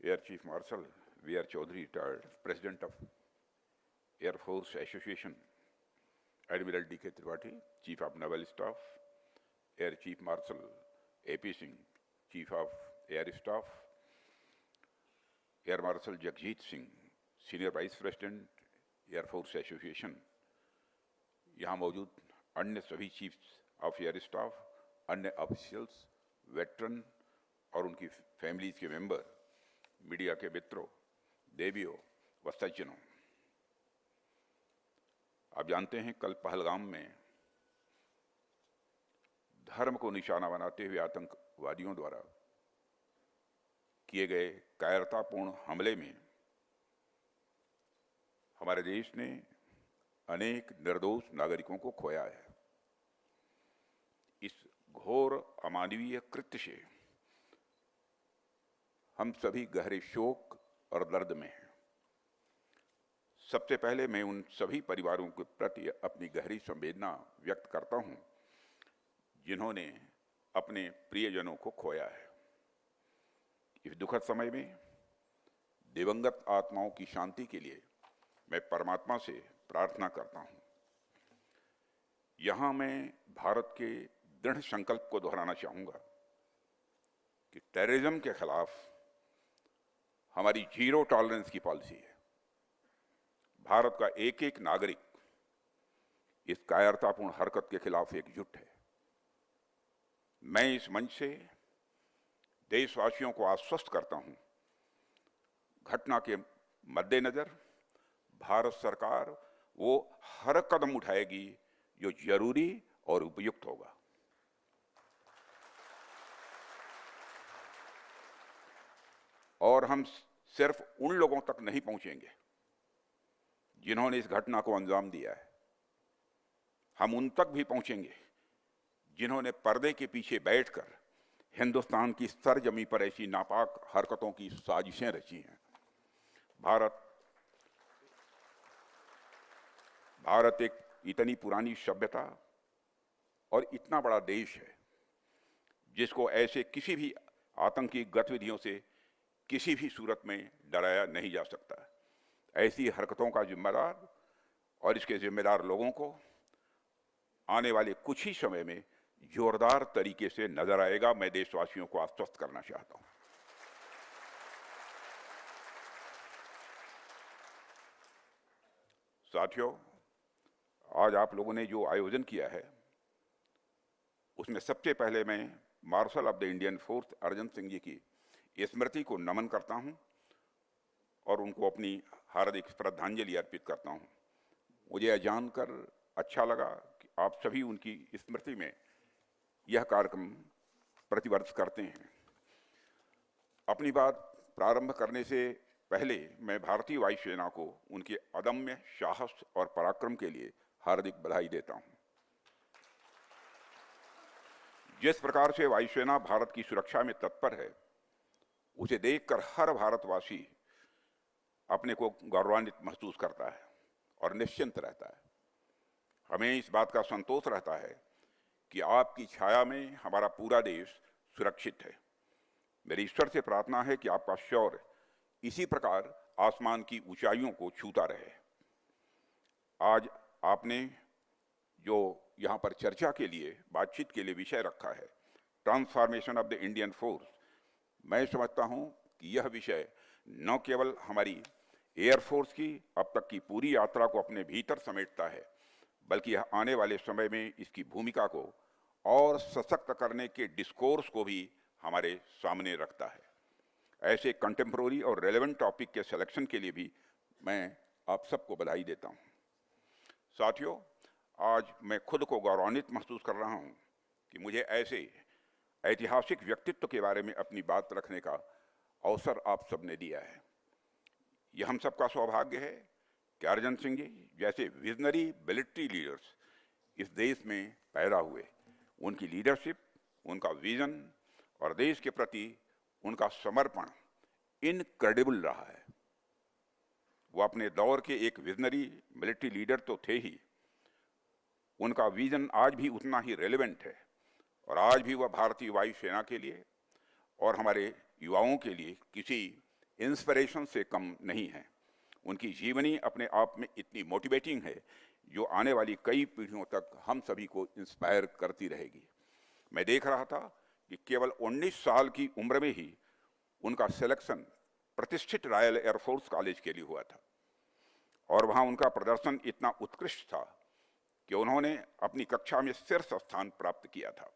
Air Chief Marshal V.R. Chaudhary, retired President of Air Force Association, Admiral D.K. Tripathi, Chief of Naval Staff, Air Chief Marshal A.P. Singh, Chief of Air Staff, Air Marshal Jagjit Singh, Senior Vice President, Air Force Association, यहाँ मौजूद अन्य सभी chiefs of air staff, अन्य officials, veteran और उनकी families के member, media के मित्रों, देवियों व सज्जनों, आप जानते हैं कल पहलगाम में धर्म को निशाना बनाते हुए आतंकवादियों द्वारा किए गए कायरतापूर्ण हमले में हमारे देश ने अनेक निर्दोष नागरिकों को खोया है। इस घोर अमानवीय कृत्य से हम सभी गहरे शोक और दर्द में हैं। सबसे पहले मैं उन सभी परिवारों के प्रति अपनी गहरी संवेदना व्यक्त करता हूं जिन्होंने अपने प्रियजनों को खोया है। इस दुखद समय में दिवंगत आत्माओं की शांति के लिए मैं परमात्मा से प्रार्थना करता हूं। यहां मैं भारत के दृढ़ संकल्प को दोहराना चाहूंगा कि टेररिज्म के खिलाफ हमारी जीरो टॉलरेंस की पॉलिसी है। भारत का एक एक नागरिक इस कायरतापूर्ण हरकत के खिलाफ एकजुट है। मैं इस मंच से देशवासियों को आश्वस्त करता हूं, घटना के मद्देनजर भारत सरकार वो हर कदम उठाएगी जो जरूरी और उपयुक्त होगा। और हम सिर्फ उन लोगों तक नहीं पहुंचेंगे जिन्होंने इस घटना को अंजाम दिया है, हम उन तक भी पहुंचेंगे जिन्होंने पर्दे के पीछे बैठकर हिंदुस्तान की सरजमी पर ऐसी नापाक हरकतों की साजिशें रची हैं। भारत एक इतनी पुरानी सभ्यता और इतना बड़ा देश है जिसको ऐसे किसी भी आतंकी गतिविधियों से किसी भी सूरत में डराया नहीं जा सकता। ऐसी हरकतों का जिम्मेदार और इसके जिम्मेदार लोगों को आने वाले कुछ ही समय में जोरदार तरीके से नजर आएगा। मैं देशवासियों को आश्वस्त करना चाहता हूं। साथियों, आज आप लोगों ने जो आयोजन किया है उसमें सबसे पहले मैं marshal of the Indian force Arjan Singh ji की स्मृति को नमन करता हूं और उनको अपनी हार्दिक श्रद्धांजलि अर्पित करता हूं। मुझे यह जानकर अच्छा लगा कि आप सभी उनकी स्मृति में यह कार्यक्रम प्रतिवर्ष करते हैं। अपनी बात प्रारंभ करने से पहले मैं भारतीय वायुसेना को उनके अदम्य साहस और पराक्रम के लिए हार्दिक बधाई देता हूं। जिस प्रकार से वायुसेना भारत की सुरक्षा में तत्पर है, उसे देखकर हर भारतवासी अपने को गौरवान्वित महसूस करता है और निश्चिंत रहता है। हमें इस बात का संतोष रहता है कि आपकी छाया में हमारा पूरा देश सुरक्षित है। मेरी ईश्वर से प्रार्थना है कि आपका शौर्य इसी प्रकार आसमान की ऊंचाइयों को छूता रहे। आज आपने जो यहाँ पर चर्चा के लिए, बातचीत के लिए विषय रखा है, transformation of the Indian force, मैं समझता हूँ कि यह विषय न केवल हमारी एयरफोर्स की अब तक की पूरी यात्रा को अपने भीतर समेटता है, बल्कि यह आने वाले समय में इसकी भूमिका को और सशक्त करने के डिस्कोर्स को भी हमारे सामने रखता है। ऐसे कंटेम्प्रोरी और रेलेवेंट टॉपिक के सिलेक्शन के लिए भी मैं आप सबको बधाई देता हूं। साथियों, आज मैं खुद को गौरवान्वित महसूस कर रहा हूं कि मुझे ऐसे ऐतिहासिक व्यक्तित्व के बारे में अपनी बात रखने का अवसर आप सबने दिया है। यह हम सबका सौभाग्य है कि अर्जन सिंह जी जैसे विजनरी मिलिट्री लीडर्स इस देश में पैदा हुए। उनकी लीडरशिप, उनका विजन और देश के प्रति उनका समर्पण इनक्रेडिबल रहा है। वो अपने दौर के एक विजनरी मिलिट्री लीडर तो थे ही, उनका विजन आज भी उतना ही रेलेवेंट है और आज भी वह भारतीय वायुसेना के लिए और हमारे युवाओं के लिए किसी इंस्पिरेशन से कम नहीं है। उनकी जीवनी अपने आप में इतनी मोटिवेटिंग है जो आने वाली कई पीढ़ियों तक हम सभी को इंस्पायर करती रहेगी। मैं देख रहा था कि केवल 19 साल की उम्र में ही उनका सिलेक्शन प्रतिष्ठित रॉयल एयरफोर्स कॉलेज के लिए हुआ था और वहां उनका प्रदर्शन इतना उत्कृष्ट था कि उन्होंने अपनी कक्षा में शीर्ष स्थान प्राप्त किया था।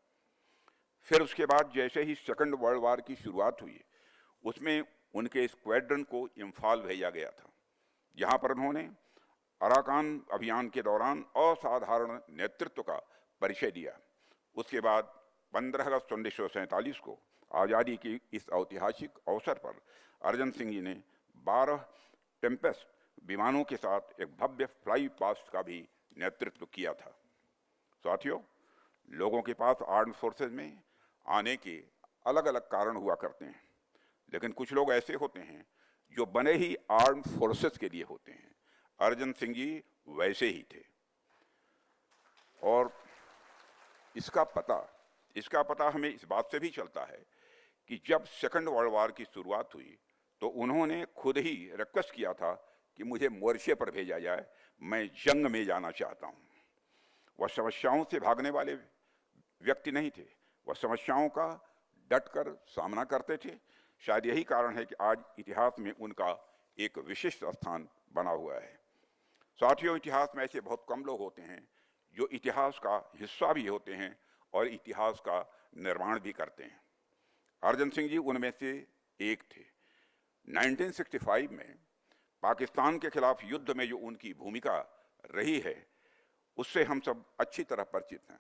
फिर उसके बाद जैसे ही सेकंड वर्ल्ड वॉर की शुरुआत हुई, उसमें उनके स्क्वाड्रन को इम्फाल भेजा गया था, जहां पर उन्होंने अराकान अभियान के दौरान असाधारण नेतृत्व का परिचय दिया। उसके बाद 15 अगस्त 1947 को आज़ादी की इस ऐतिहासिक अवसर पर अर्जन सिंह जी ने 12 टेम्पेस्ट विमानों के साथ एक भव्य फ्लाई पास्ट का भी नेतृत्व किया था। साथियों, लोगों के पास आर्म्ड फोर्सेज में आने के अलग अलग कारण हुआ करते हैं, लेकिन कुछ लोग ऐसे होते हैं जो बने ही आर्म्ड फोर्सेस के लिए होते हैं। अर्जन सिंह जी वैसे ही थे और इसका पता हमें इस बात से भी चलता है कि जब सेकंड वर्ल्ड वॉर की शुरुआत हुई तो उन्होंने खुद ही रिक्वेस्ट किया था कि मुझे मोर्चे पर भेजा जाए, मैं जंग में जाना चाहता हूं। वह समस्याओं से भागने वाले व्यक्ति नहीं थे, वह समस्याओं का डटकर सामना करते थे। शायद यही कारण है कि आज इतिहास में उनका एक विशिष्ट स्थान बना हुआ है। साथियों, इतिहास में ऐसे बहुत कम लोग होते हैं जो इतिहास का हिस्सा भी होते हैं और इतिहास का निर्माण भी करते हैं। अर्जन सिंह जी उनमें से एक थे। 1965 में पाकिस्तान के खिलाफ युद्ध में जो उनकी भूमिका रही है, उससे हम सब अच्छी तरह परिचित हैं।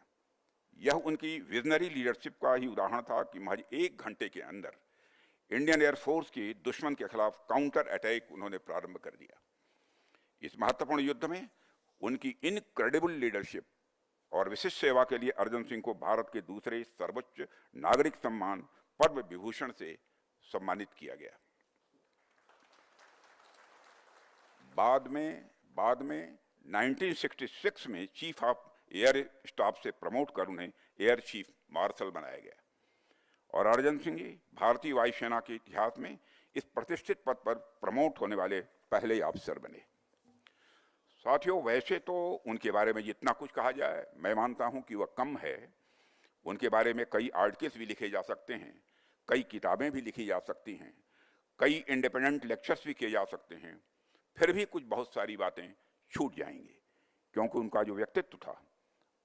यह उनकी विजनरी लीडरशिप का ही उदाहरण था कि महज 1 घंटे के अंदर इंडियन एयरफोर्स की दुश्मन के खिलाफ काउंटर अटैक उन्होंने प्रारंभ कर दिया। इस महत्वपूर्ण युद्ध में उनकी इनक्रेडिबल लीडरशिप और विशिष्ट सेवा के लिए अर्जन सिंह को भारत के दूसरे सर्वोच्च नागरिक सम्मान पद्म विभूषण से सम्मानित किया गया। बाद में 1966 में चीफ ऑफ एयर स्टाफ से प्रमोट कर उन्हें एयर चीफ मार्शल बनाया गया और अर्जन सिंह जी भारतीय वायुसेना के इतिहास में इस प्रतिष्ठित पद पर प्रमोट होने वाले पहले अफसर बने। साथियों, वैसे तो उनके बारे में जितना कुछ कहा जाए, मैं मानता हूं कि वह कम है। उनके बारे में कई आर्टिकल्स भी लिखे जा सकते हैं, कई किताबें भी लिखी जा सकती हैं, कई इंडिपेंडेंट लेक्चर्स भी किए जा सकते हैं। फिर भी कुछ बहुत सारी बातें छूट जाएंगी, क्योंकि उनका जो व्यक्तित्व था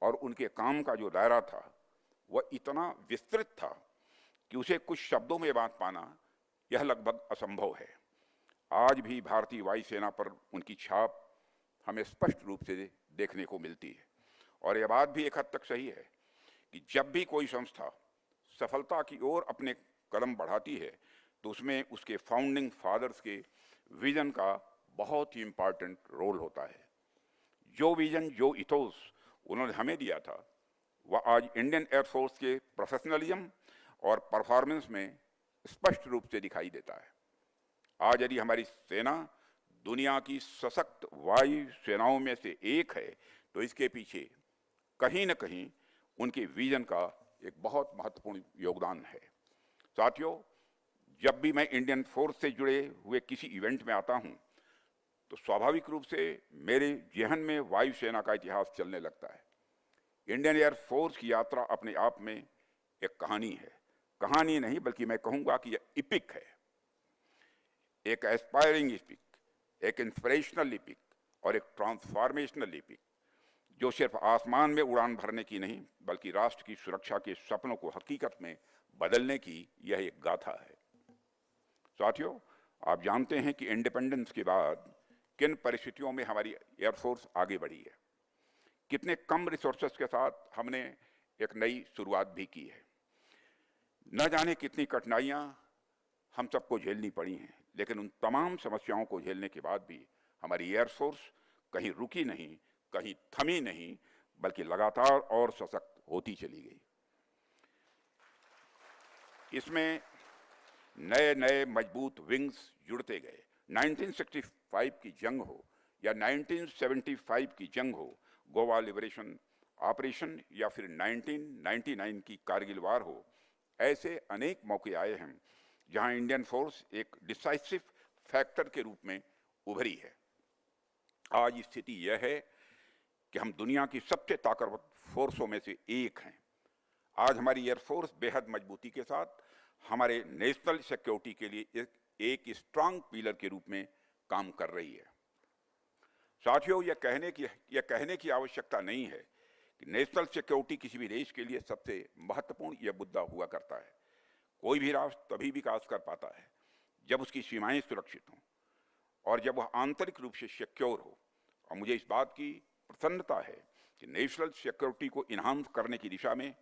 और उनके काम का जो दायरा था वह इतना विस्तृत था कि उसे कुछ शब्दों में बात पाना यह लगभग असंभव है। आज भी भारतीय वायुसेना पर उनकी छाप हमें स्पष्ट रूप से देखने को मिलती है और यह बात भी एक हद तक सही है कि जब भी कोई संस्था सफलता की ओर अपने कदम बढ़ाती है तो उसमें उसके फाउंडिंग फादर्स के विजन का बहुत ही इम्पॉर्टेंट रोल होता है। जो विजन, जो इथोस उन्होंने हमें दिया था, वह आज इंडियन एयरफोर्स के प्रोफेशनलिज्म और परफॉर्मेंस में स्पष्ट रूप से दिखाई देता है। आज यदि हमारी सेना दुनिया की सशक्त वायु सेनाओं में से एक है तो इसके पीछे कहीं न कहीं उनके विजन का एक बहुत महत्वपूर्ण योगदान है। साथियों, जब भी मैं इंडियन फोर्स से जुड़े हुए किसी इवेंट में आता हूं तो स्वाभाविक रूप से मेरे जहन में वायुसेना का इतिहास चलने लगता है। इंडियन एयर फोर्स की यात्रा अपने आप में एक कहानी है। कहानी नहीं, बल्कि मैं कहूंगा कि यह इपिक है, एक एस्पायरिंग इपिक, एक इंस्पिरेशनल इपिक और एक ट्रांसफॉर्मेशनल इपिक, जो सिर्फ आसमान में उड़ान भरने की नहीं बल्कि राष्ट्र की सुरक्षा के सपनों को हकीकत में बदलने की यह एक गाथा है। साथियों, आप जानते हैं कि इंडिपेंडेंस के बाद किन परिस्थितियों में हमारी एयरफोर्स आगे बढ़ी है। कितने कम रिसोर्सेस के साथ हमने एक नई शुरुआत भी की है। न जाने कितनी कठिनाइयां हम सबको झेलनी पड़ी हैं, लेकिन उन तमाम समस्याओं को झेलने के बाद भी हमारी एयरफोर्स कहीं रुकी नहीं, कहीं थमी नहीं, बल्कि लगातार और सशक्त होती चली गई। इसमें नए नए मजबूत विंग्स जुड़ते गए। 1965 की जंग हो या 1975 की जंग हो, गोवा लिबरेशन ऑपरेशन या फिर 1999 की कारगिल वार हो, ऐसे अनेक मौके आए हैं जहां इंडियन फोर्स एक डिसाइसिव फैक्टर के रूप में उभरी है। आज स्थिति यह है कि हम दुनिया की सबसे ताकतवर फोर्सों में से एक हैं। आज हमारी एयरफोर्स बेहद मजबूती के साथ हमारे नेशनल सिक्योरिटी के लिए एक स्ट्रांग पिलर के रूप में काम कर रही है। साथियों, यह कहने की आवश्यकता नहीं है कि नेशनल सिक्योरिटी किसी भी देश के लिए सबसे महत्वपूर्ण यह मुद्दा हुआ करता है। कोई भी राष्ट्र तभी विकास कर पाता है जब उसकी सीमाएं सुरक्षित हों और जब वह आंतरिक रूप से सिक्योर हो। और मुझे इस बात की प्रसन्नता है कि नेशनल सिक्योरिटी को इन्हांस करने की दिशा में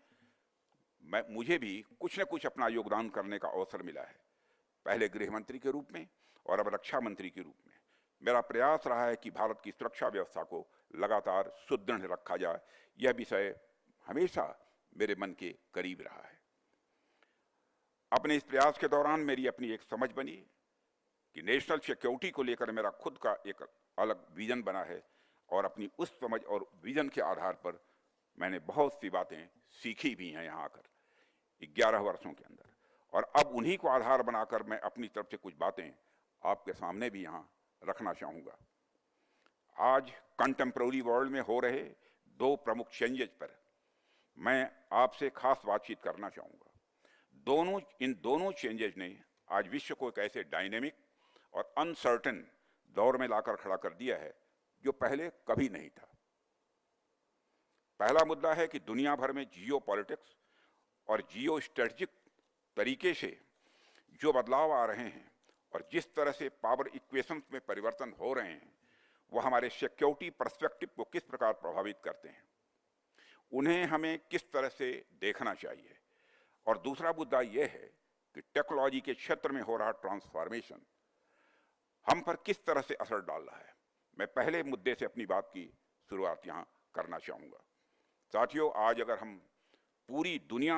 मुझे भी कुछ न कुछ अपना योगदान करने का अवसर मिला है। पहले गृह मंत्री के रूप में और अब रक्षा मंत्री के रूप में मेरा प्रयास रहा है कि भारत की सुरक्षा व्यवस्था को लगातार सुदृढ़ रखा जाए। यह विषय हमेशा मेरे मन के करीब रहा है। अपने इस प्रयास के दौरान मेरी अपनी एक समझ बनी कि नेशनल सिक्योरिटी को लेकर मेरा खुद का एक अलग विजन बना है और अपनी उस समझ और विजन के आधार पर मैंने बहुत सी बातें सीखी भी हैं यहाँ आकर 11 वर्षों के अंदर। और अब उन्हीं को आधार बनाकर मैं अपनी तरफ से कुछ बातें आपके सामने भी यहाँ रखना चाहूँगा। आज कंटेम्प्रेरी वर्ल्ड में हो रहे दो प्रमुख चेंजेस पर मैं आपसे खास बातचीत करना चाहूँगा। इन दोनों चेंजेस ने आज विश्व को एक ऐसे डायनेमिक और अनसर्टेन दौर में लाकर खड़ा कर दिया है जो पहले कभी नहीं था। पहला मुद्दा है कि दुनिया भर में जियो पॉलिटिक्स और जियो स्ट्रेटजिक तरीके से जो बदलाव आ रहे हैं और जिस तरह से पावर इक्वेशंस में परिवर्तन हो रहे हैं वह हमारे सिक्योरिटी पर्सपेक्टिव को किस प्रकार प्रभावित करते हैं, उन्हें हमें किस तरह से देखना चाहिए। और दूसरा मुद्दा यह है कि टेक्नोलॉजी के क्षेत्र में हो रहा ट्रांसफॉर्मेशन हम पर किस तरह से असर डाल रहा है। मैं पहले मुद्दे से अपनी बात की शुरुआत यहाँ करना चाहूँगा। साथियों, आज अगर हम पूरी दुनिया